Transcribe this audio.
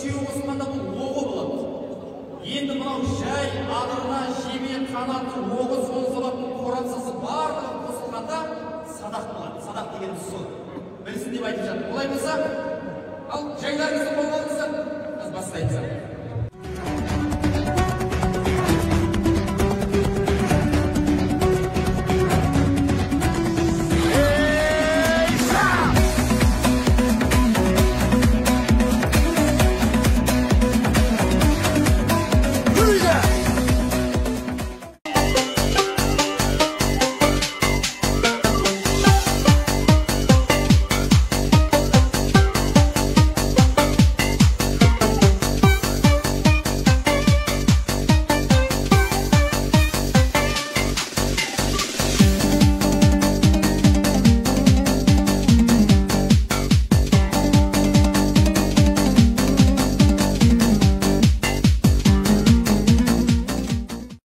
үшеуі қосқанда бұл оғы болады. Енді мынау жай адырна, жебе, қанаты, оғы, сол салатын қорапсасы барлығы қосылғанда садақ болады. Садақ дегеніміз сол. Білсін деп айтып жатыр. Олай болса, ал жайларыңызды қолданыңыздар. Біз бастаймыз.